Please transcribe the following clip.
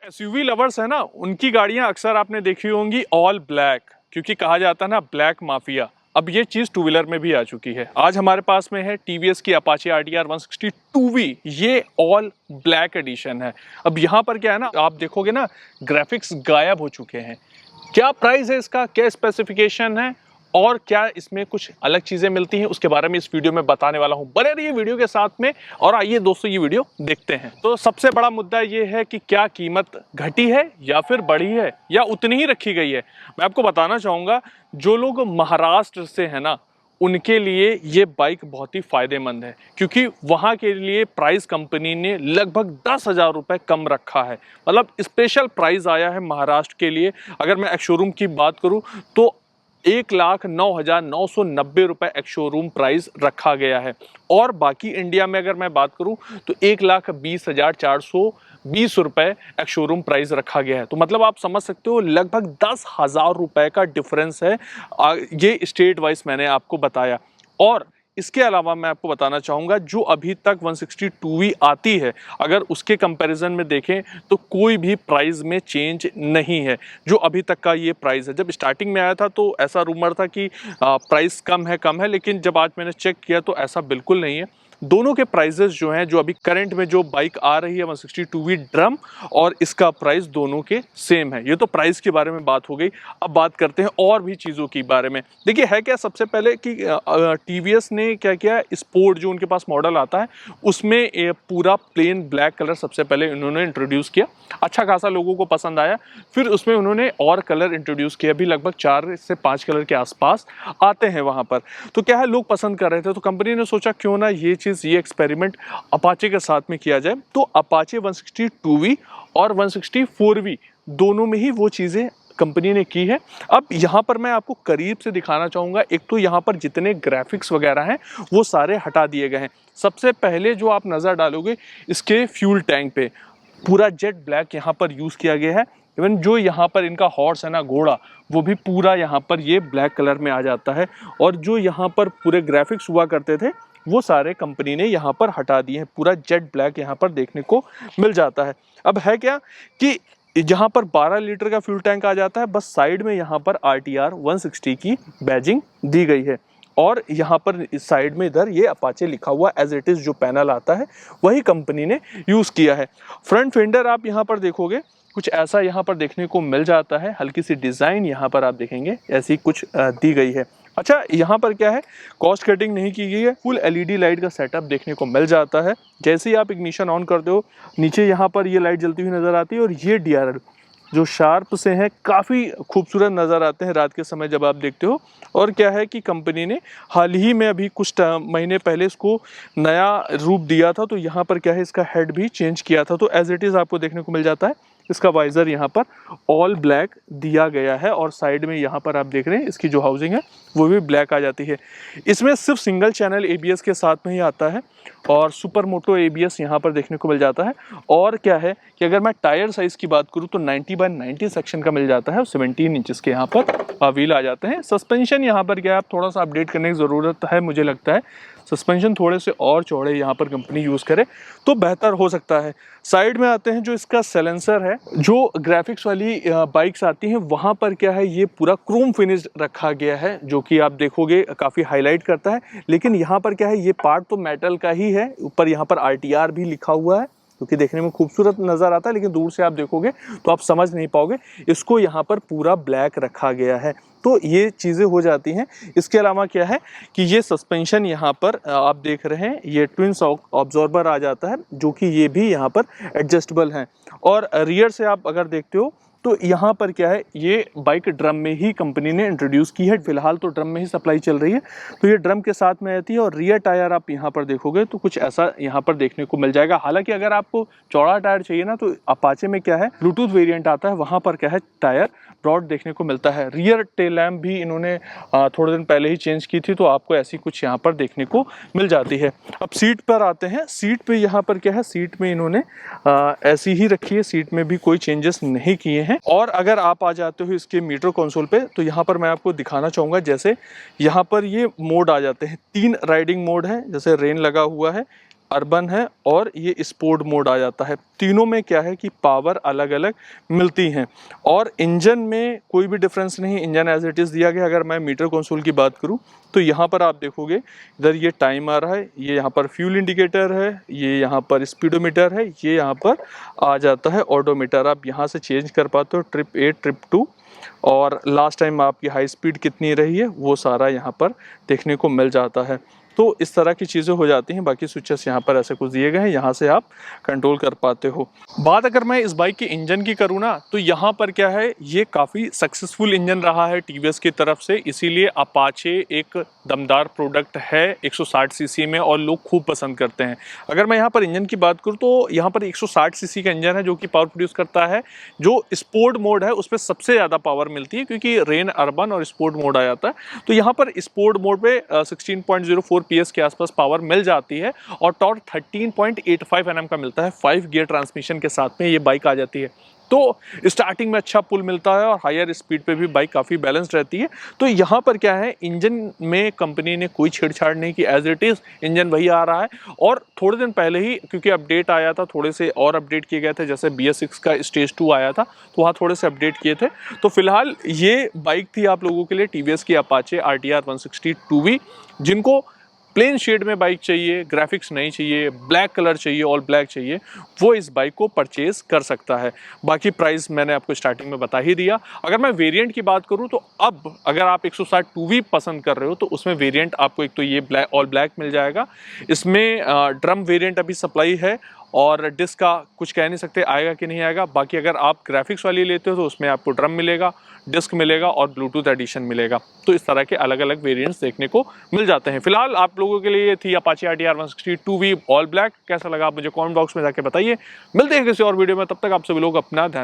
SUV lovers है ना, उनकी गाड़ियां अक्सर आपने देखी होंगी ऑल ब्लैक, क्योंकि कहा जाता है ना ब्लैक माफिया। अब ये चीज टू व्हीलर में भी आ चुकी है। आज हमारे पास में है टीवीएस की अपाचे आरटीआर 160 2V, ये ऑल ब्लैक एडिशन है। अब यहाँ पर क्या है ना, आप देखोगे ना ग्राफिक्स गायब हो चुके हैं। क्या प्राइस है इसका, क्या स्पेसिफिकेशन है और क्या इसमें कुछ अलग चीजें मिलती हैं, उसके बारे में इस वीडियो में बताने वाला हूं। बने रहिए वीडियो के साथ में और आइए दोस्तों ये वीडियो देखते हैं। तो सबसे बड़ा मुद्दा ये है कि क्या कीमत घटी है या फिर बढ़ी है या उतनी ही रखी गई है। मैं आपको बताना चाहूंगा, जो लोग महाराष्ट्र से है ना, उनके लिए ये बाइक बहुत ही फायदेमंद है, क्योंकि वहां के लिए प्राइस कंपनी ने लगभग 10,000 रुपए कम रखा है। मतलब स्पेशल प्राइस आया है महाराष्ट्र के लिए। अगर मैं एक्स शोरूम की बात करूं तो 1,09,990 रुपए एक शोरूम प्राइस रखा गया है। और बाकी इंडिया में अगर मैं बात करूं तो 1,20,420 रुपए एक शोरूम प्राइस रखा गया है। तो मतलब आप समझ सकते हो लगभग 10,000 रुपए का डिफरेंस है। ये स्टेट वाइज मैंने आपको बताया। और इसके अलावा मैं आपको बताना चाहूँगा, जो अभी तक 160 2V आती है, अगर उसके कंपैरिजन में देखें तो कोई भी प्राइस में चेंज नहीं है। जो अभी तक का ये प्राइस है, जब स्टार्टिंग में आया था तो ऐसा रूमर था कि प्राइस कम है, लेकिन जब आज मैंने चेक किया तो ऐसा बिल्कुल नहीं है। दोनों के प्राइजेस जो हैं, जो अभी करंट में जो बाइक आ रही है 160 2V ड्रम, और इसका प्राइस दोनों के सेम है। ये तो प्राइस के बारे में बात हो गई। अब बात करते हैं और भी चीज़ों के बारे में। देखिए है क्या, सबसे पहले कि टीवीएस ने क्या किया, स्पोर्ट जो उनके पास मॉडल आता है उसमें पूरा प्लेन ब्लैक कलर सबसे पहले उन्होंने इंट्रोड्यूस किया। अच्छा खासा लोगों को पसंद आया। फिर उसमें उन्होंने और कलर इंट्रोड्यूस किया, भी लगभग 4 से 5 कलर के आसपास आते हैं वहाँ पर। तो क्या है, लोग पसंद कर रहे थे, तो कंपनी ने सोचा क्यों ना ये ये एक्सपेरिमेंट अपाचे के साथ में किया जाए। तो अपाचे 160 2V और 160 4V दोनों में ही वो चीज़ें कंपनी ने की है। अब यहाँ पर मैं आपको करीब से दिखाना चाहूँगा। एक तो यहाँ पर जितने ग्राफिक्स वगैरह हैं वो सारे हटा दिए गए हैं। सबसे पहले जो आप नज़र डालोगे, इसके फ्यूल टैंक पे पूरा जेट ब्लैक यहाँ पर यूज़ किया गया है। इवन जो यहाँ पर इनका हॉर्स है ना, घोड़ा, वो भी पूरा यहाँ पर ये ब्लैक कलर में आ जाता है। और जो यहाँ पर पूरे ग्राफिक्स हुआ करते थे वो सारे कंपनी ने यहाँ पर हटा दिए हैं। पूरा जेट ब्लैक यहाँ पर देखने को मिल जाता है। अब है क्या कि जहाँ पर 12 लीटर का फ्यूल टैंक आ जाता है, बस साइड में यहाँ पर आरटीआर 160 की बैजिंग दी गई है। और यहाँ पर इस साइड में इधर ये अपाचे लिखा हुआ एज इट इज़, जो पैनल आता है वही कंपनी ने यूज़ किया है। फ्रंट फेंडर आप यहाँ पर देखोगे कुछ ऐसा यहाँ पर देखने को मिल जाता है। हल्की सी डिज़ाइन यहाँ पर आप देखेंगे ऐसी कुछ दी गई है। अच्छा, यहाँ पर क्या है, कॉस्ट कटिंग नहीं की गई है। फुल एलईडी लाइट का सेटअप देखने को मिल जाता है। जैसे ही आप इग्निशन ऑन करते हो, नीचे यहाँ पर ये लाइट जलती हुई नज़र आती है। और ये डीआरएल जो शार्प से हैं, काफ़ी खूबसूरत नज़र आते हैं रात के समय जब आप देखते हो। और क्या है कि कंपनी ने हाल ही में अभी कुछ महीने पहले इसको नया रूप दिया था। तो यहाँ पर क्या है, इसका हेड भी चेंज किया था। तो एज इट इज़ आपको देखने को मिल जाता है। इसका वाइज़र यहाँ पर ऑल ब्लैक दिया गया है। और साइड में यहाँ पर आप देख रहे हैं इसकी जो हाउसिंग है वो भी ब्लैक आ जाती है। इसमें सिर्फ सिंगल चैनल एबीएस के साथ में ही आता है और सुपर मोटो एबीएस यहाँ पर देखने को मिल जाता है। और क्या है कि अगर मैं टायर साइज़ की बात करूँ तो 90/90 सेक्शन का मिल जाता है। 17 इंचेस के यहाँ पर व्हील आ जाते हैं। सस्पेंशन यहाँ पर क्या है, आप थोड़ा सा अपडेट करने की ज़रूरत है। मुझे लगता है सस्पेंशन थोड़े से और चौड़े यहाँ पर कंपनी यूज़ करे तो बेहतर हो सकता है। साइड में आते हैं, जो इसका साइलेंसर है, जो ग्राफिक्स वाली बाइक्स आती हैं वहाँ पर क्या है, ये पूरा क्रोम फिनिश रखा गया है, जो कि आप देखोगे काफ़ी हाईलाइट करता है। लेकिन यहाँ पर क्या है, ये पार्ट तो मेटल का ही है। ऊपर यहाँ पर आरटीआर भी लिखा हुआ है, क्योंकि देखने में खूबसूरत नज़र आता है, लेकिन दूर से आप देखोगे तो आप समझ नहीं पाओगे। इसको यहाँ पर पूरा ब्लैक रखा गया है। तो ये चीज़ें हो जाती हैं। इसके अलावा क्या है कि ये सस्पेंशन यहाँ पर आप देख रहे हैं, ये ट्विन ऑब्जॉर्बर आ जाता है, जो कि ये भी यहाँ पर एडजस्टेबल हैं। और रियर से आप अगर देखते हो तो यहाँ पर क्या है, ये बाइक ड्रम में ही कंपनी ने इंट्रोड्यूस की है। फिलहाल तो ड्रम में ही सप्लाई चल रही है, तो ये ड्रम के साथ में आती है। और रियर टायर आप यहाँ पर देखोगे तो कुछ ऐसा यहाँ पर देखने को मिल जाएगा। हालांकि अगर आपको चौड़ा टायर चाहिए ना, तो अपाचे में क्या है, ब्लूटूथ वेरिएंट आता है, वहाँ पर क्या है टायर ब्रॉड देखने को मिलता है। रियर टेल लैम्प भी इन्होंने थोड़े दिन पहले ही चेंज की थी, तो आपको ऐसी कुछ यहाँ पर देखने को मिल जाती है। अब सीट पर आते हैं। सीट पे यहाँ पर क्या है, सीट में इन्होंने ऐसी ही रखी है, सीट में भी कोई चेंजेस नहीं किए हैं। और अगर आप आ जाते हो इसके मीटर कंसोल पे, तो यहाँ पर मैं आपको दिखाना चाहूँगा। जैसे यहाँ पर ये मोड आ जाते हैं, 3 राइडिंग मोड है। जैसे रेन लगा हुआ है, अर्बन है और ये स्पोर्ट मोड आ जाता है। तीनों में क्या है कि पावर अलग अलग मिलती हैं और इंजन में कोई भी डिफरेंस नहीं, इंजन एज इट इज़ दिया गया। अगर मैं मीटर कंसोल की बात करूं तो यहाँ पर आप देखोगे इधर ये टाइम आ रहा है, ये यहाँ पर फ्यूल इंडिकेटर है, ये यहाँ पर स्पीडोमीटर है, ये यहाँ पर आ जाता है ऑडोमीटर। आप यहाँ से चेंज कर पाते हो ट्रिप 8 ट्रिप 2 और लास्ट टाइम आपकी हाई स्पीड कितनी रही है वो सारा यहाँ पर देखने को मिल जाता है। तो इस तरह की चीज़ें हो जाती हैं। बाकी स्विचेस यहाँ पर ऐसे कुछ दिए गए हैं, यहाँ से आप कंट्रोल कर पाते हो। बात अगर मैं इस बाइक के इंजन की करूँ ना तो यहाँ पर क्या है, ये काफ़ी सक्सेसफुल इंजन रहा है टीवीएस की तरफ से, इसीलिए अपाचे एक दमदार प्रोडक्ट है 160 सीसी में और लोग खूब पसंद करते हैं। अगर मैं यहाँ पर इंजन की बात करूँ तो यहाँ पर 160 सीसी का इंजन है जो कि पावर प्रोड्यूस करता है। जो स्पोर्ट मोड है उस पर सबसे ज़्यादा पावर मिलती है क्योंकि रेन अर्बन और स्पोर्ट मोड आ जाता है। तो यहाँ पर स्पोर्ट मोड पे 16.04 PS के आसपास पावर मिल जाती है और टॉर्क 13.85 Nm का मिलता है। 5 गियर ट्रांसमिशन के साथ में ये बाइक आ जाती है। तो स्टार्टिंग में अच्छा पुल मिलता है और हायर स्पीड पे भी बाइक काफ़ी बैलेंस्ड रहती है। तो यहाँ पर क्या है, इंजन में कंपनी ने कोई छेड़छाड़ नहीं की, एज इट इज़ इंजन वही आ रहा है। और थोड़े दिन पहले ही क्योंकि अपडेट आया था, थोड़े से और अपडेट किए गए थे, जैसे BS6 का स्टेज 2 आया था तो वहाँ थोड़े से अपडेट किए थे। तो फिलहाल ये बाइक थी आप लोगों के लिए TVS की अपाचे RTR 160 2V। जिनको प्लेन शेड में बाइक चाहिए, ग्राफिक्स नहीं चाहिए, ब्लैक कलर चाहिए, ऑल ब्लैक चाहिए, वो इस बाइक को परचेज कर सकता है। बाकी प्राइस मैंने आपको स्टार्टिंग में बता ही दिया। अगर मैं वेरिएंट की बात करूं तो अब अगर आप 160 2V पसंद कर रहे हो तो उसमें वेरिएंट आपको एक तो ये ब्लैक ऑल ब्लैक मिल जाएगा। इसमें ड्रम वेरिएंट अभी सप्लाई है और डिस्क का कुछ कह नहीं सकते आएगा कि नहीं आएगा। बाकी अगर आप ग्राफिक्स वाली लेते हो तो उसमें आपको ड्रम मिलेगा, डिस्क मिलेगा और ब्लूटूथ एडिशन मिलेगा। तो इस तरह के अलग अलग वेरिएंट्स देखने को मिल जाते हैं। फिलहाल आप लोगों के लिए थी Apache RTR 160 2V all black. कैसा लगा आप मुझे कमेंट बॉक्स में जाके बताइए। मिलते हैं किसी और वीडियो में, तब तक आप सभी लोग अपना ध्यान